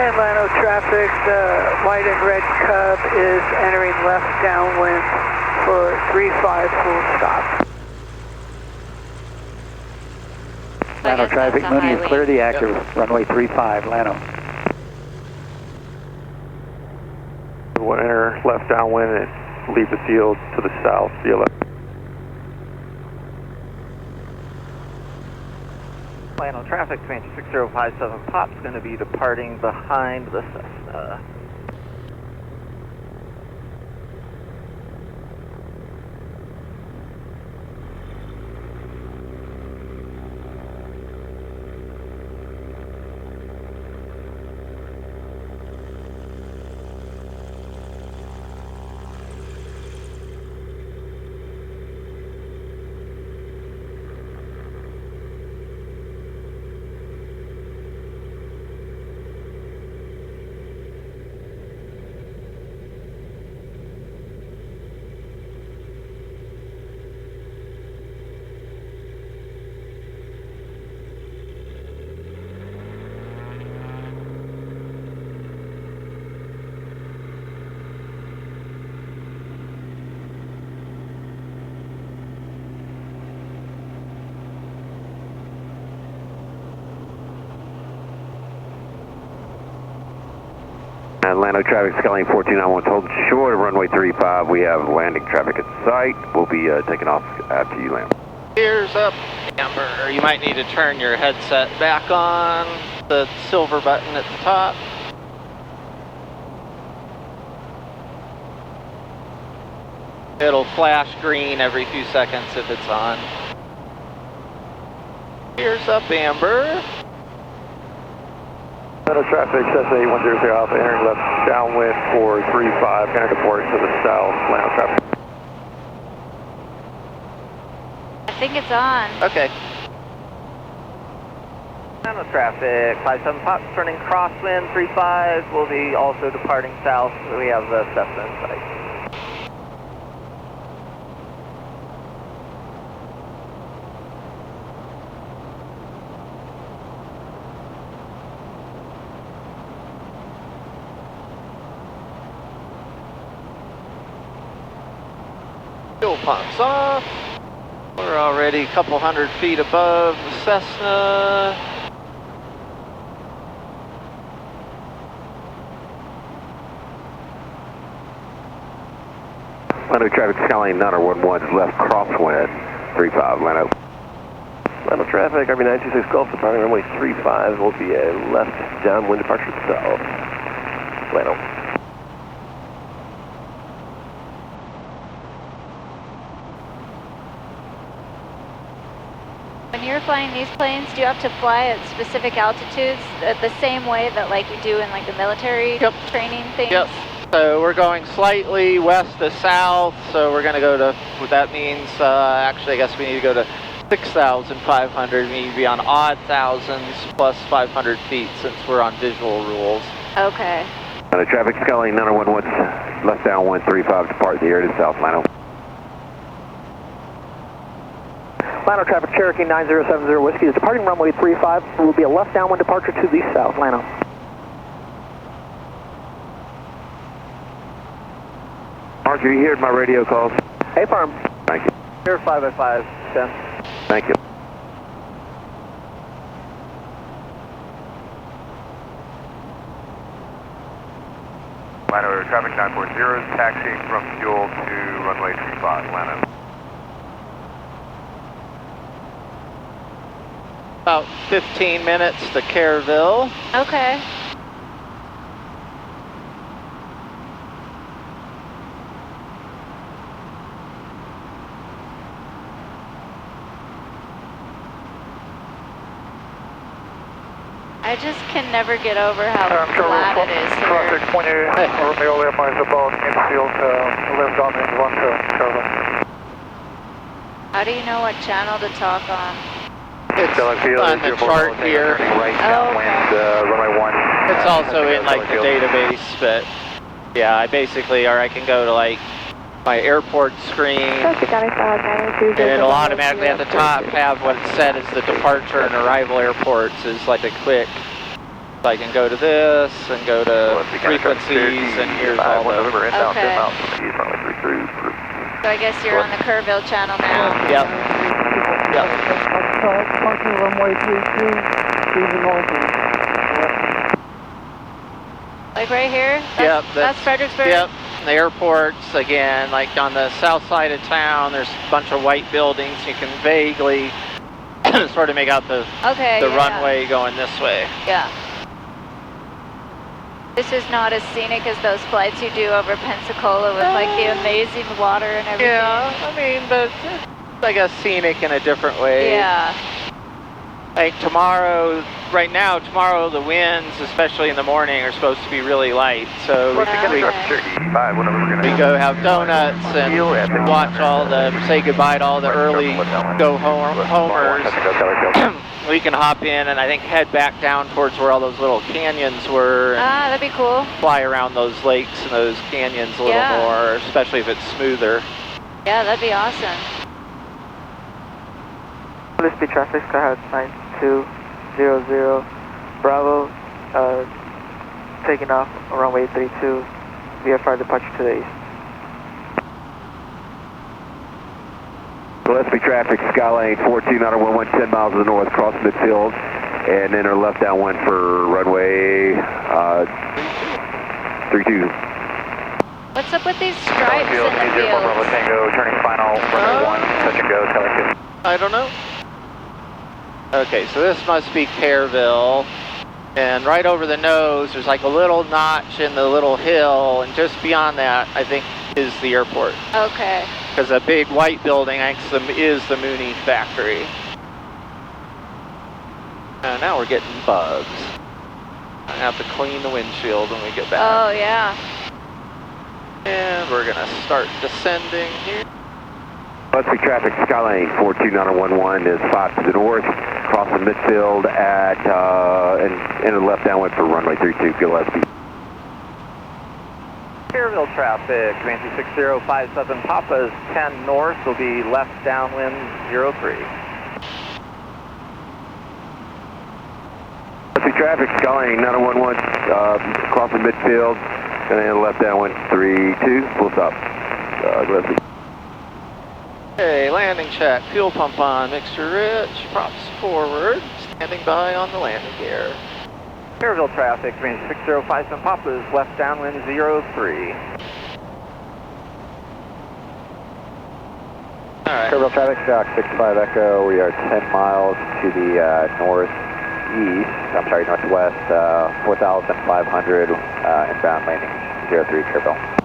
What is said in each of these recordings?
And Llano traffic, the white and red Cub is entering left downwind for 35 full stop. Llano traffic, Mooney is clear the active, runway 35, Llano. We'll enter left downwind and leave the field to the south, via left. Llano traffic, Comanche 6057 Pop's going to be departing behind the Cessna. Llano traffic, Skyline 1491, hold short of runway 35. We have landing traffic at sight. We'll be taking off after you land. Ears up, Amber. You might need to turn your headset back on, the silver button at the top. It'll flash green every few seconds if it's on. Ears up, Amber. Llano traffic, Cessna 8100 Alpha, entering left downwind for 35, going to deport to the south, Llano traffic. I think it's on. Okay. Llano traffic, 57 Pop's turning crosswind, 35, will be also departing south. We have the Cessna in sight. Fuel pumps off. We're already a couple hundred feet above the Cessna. Llano traffic, Skyline 911, left crosswind, 35, Llano. Llano traffic, RB926 Gulf, departing runway 35, will be a left downwind departure south, Llano. When you're flying these planes, do you have to fly at specific altitudes the same way that like you do in like the military training things? Yep. So we're going slightly west to south, so we're going to go to, what that means, actually I guess we need to go to 6,500. We need to be on odd thousands plus 500 feet since we're on visual rules. Okay. Llano traffic, Skyline 911, left downwind 35, depart the air to south, Llano. Llano traffic, Cherokee 9070 Whiskey is departing runway 35. There will be a left downwind departure to the south, Llano. Mark, are you hearing my radio calls? Hey, firm. Thank you. Here 505, 10. Thank you. Llano traffic 940 is taxiing from fuel to runway 35, Llano. About 15 minutes to Kerrville. Okay. I just can never get over how flat it is here. Traffic 28, Romeo Lima is about infield, left downwind 1 to Kerrville. How do you know what channel to talk on? It's on the chart here. Right downwind, runway 1. It's also in like the database, but yeah, I basically, or I can go to like my airport screen, and it'll automatically at the top have what it said is the departure and arrival airports is like a quick So I can go to this and go to frequencies, and here's all the... Okay. So I guess you're on the Kerrville channel now. Yep. Yep. Parking runway 32, Stephen Norton. Like right here? Yep. That's Fredericksburg? Yep. The airports, again, like on the south side of town, there's a bunch of white buildings. You can vaguely sort of make out the runway going this way. Yeah. This is not as scenic as those flights you do over Pensacola with like the amazing water and everything. Yeah, I mean, but it's, I guess, scenic in a different way. Yeah. Like tomorrow, right now, tomorrow the winds, especially in the morning, are supposed to be really light. So we go have donuts and watch all the, say goodbye to all the early go-homers. We can hop in and I think head back down towards where all those little canyons were. Ah, that'd be cool. Fly around those lakes and those canyons a little more, especially if it's smoother. Yeah, that'd be awesome. Gillespie traffic, Skyhawk 9200, Bravo, taking off on runway 32, VFR departure to the east. Gillespie traffic, Skylane 14 on 11, 10 miles to the north, cross midfield, and then our left downwind for runway 32. What's up with these stripes in the field? Tango, turning final, runway 1, touch and go, Citation. I don't know. Okay, so this must be Kerrville, and right over the nose there's like a little notch in the little hill, and just beyond that I think is the airport. Okay. Because a big white building is the Mooney factory. And now we're getting bugs. I have to clean the windshield when we get back. Oh yeah. And we're gonna start descending here. Gillespie traffic, Skylane 42911 is 5 to the north, crossing midfield at, and the left downwind for runway 32, Gillespie. Kerrville traffic, Comanche 6057 Papa's 10 north will be left downwind 03. Gillespie traffic, Skylane 911, crossing midfield, and then left downwind 32, full stop, Gillespie. Okay, landing check, fuel pump on, mixture rich, props forward, standing by on the landing gear. Kerrville traffic, Comanche 6057 Papa's left downwind 03. Alright. Kerrville traffic, Shock 65 Echo, we are 10 miles to the northwest, 4,500, inbound landing 03 Kerrville.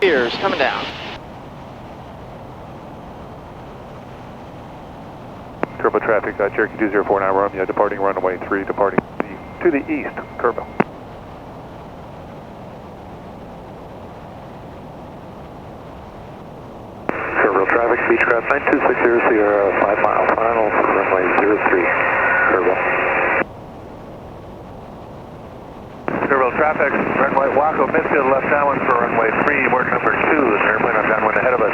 Gears coming down. Kerrville traffic, Cherokee 2049 Romeo, departing runway 3, departing to the east, Kerrville. Kerrville traffic, Beechcraft 9260 Sierra, 5 mile final, runway 03, Kerrville. Kerrville traffic, runway Waco, midfield left downwind for runway 3, work number 2, there's an airplane on downwind ahead of us.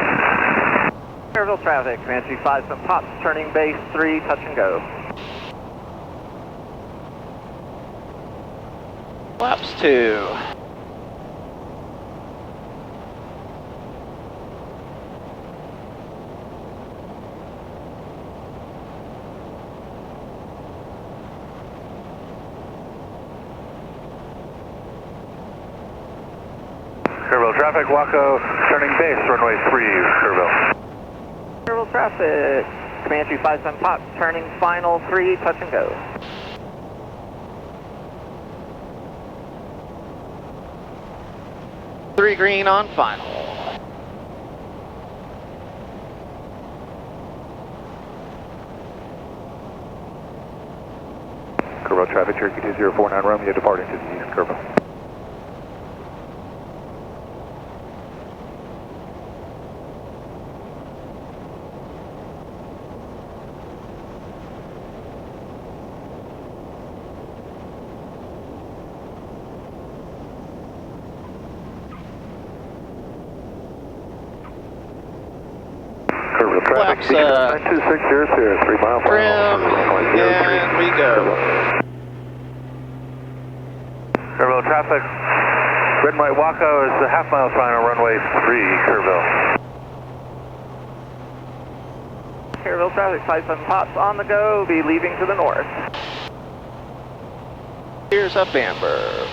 Kerrville traffic, Comanche 57 Pops, turning base 3, touch and go. Flaps 2. Kerrville traffic, Waco, turning base, runway 3, Kerrville. Kerrville traffic, Comanche 57 Pops, turning final 3, touch and go. Three green on final. Kerrville traffic, Cherokee 2049 Romeo, departing to the east, Kerrville. Flaps up. 9260, 3 mile Trim, and we go. Kerrville traffic. Red and white Waco is the half mile final, runway 3, Kerrville. Kerrville traffic, 57 pops on the go, be leaving to the north. Here's up Amber.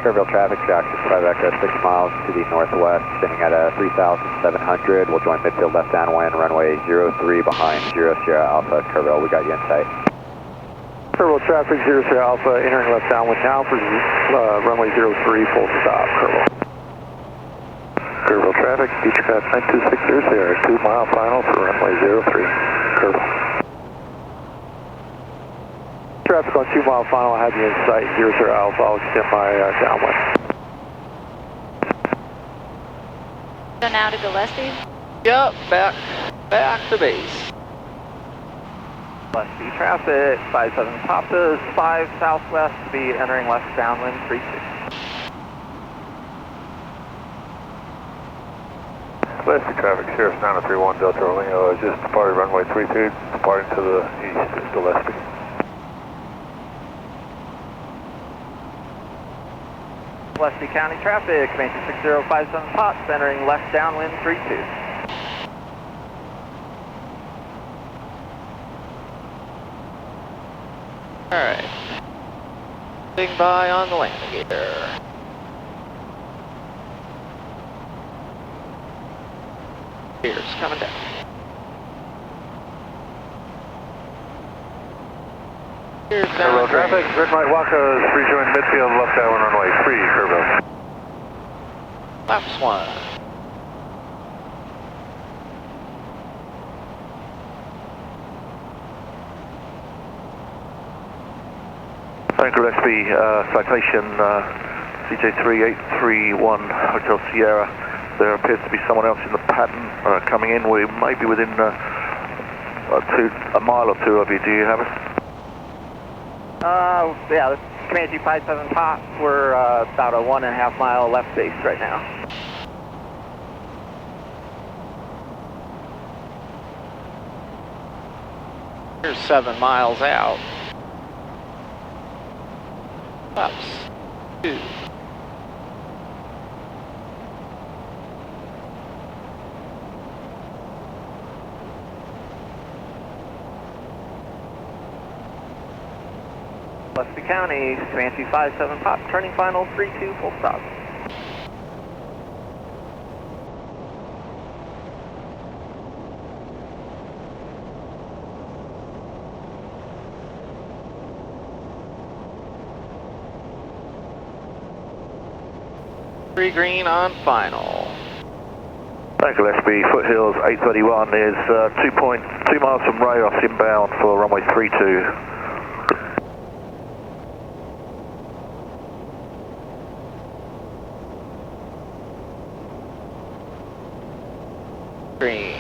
Kerrville traffic, Jackson 5 Echo, 6 miles to the northwest, spinning at 3,700. We'll join midfield left downwind, runway 03 behind 0 Sierra Alpha. Kerrville, we got you in sight. Kerrville traffic, 0 Sierra Alpha, entering left downwind now for runway 03, full stop, Kerrville. Kerrville traffic, Beechcraft 9260, 2 mile final for runway 03, Kerrville. Traffic on 2 mile final, I have you in sight, 0 Sierra Alpha, I'll extend my downwind. So now to Gillespie? Yep, back to base. Gillespie traffic, 57 Papas, 5 southwest, be entering left downwind, 36. Gillespie traffic, Sheriff 9031 Delta Romeo, just departed runway 32, departing to the east is Gillespie. Gillespie County traffic, Comanche 6057 Pops, entering left downwind, 32. Alright. Big by on the landing gear. Here's coming down. Here's down. Kerrville traffic, red and white Waco is rejoin midfield left downwind runway 3, Kerrville. Laps 1. Thank you, Gillespie, citation CJ3831 Hotel Sierra. There appears to be someone else in the pattern coming in. We may be within a mile or two of you. Do you have it? Yeah, this is Comanche 57 Pops. We're about a 1.5 mile left base right now. Here's 7 miles out. Laps 2. Gillespie County, Comanche 57 Pops, turning final, 32, full stop. Three green on final. Thank you, Gillespie. Foothills 831 is 2.2 miles from Rayos inbound for runway 32. Green.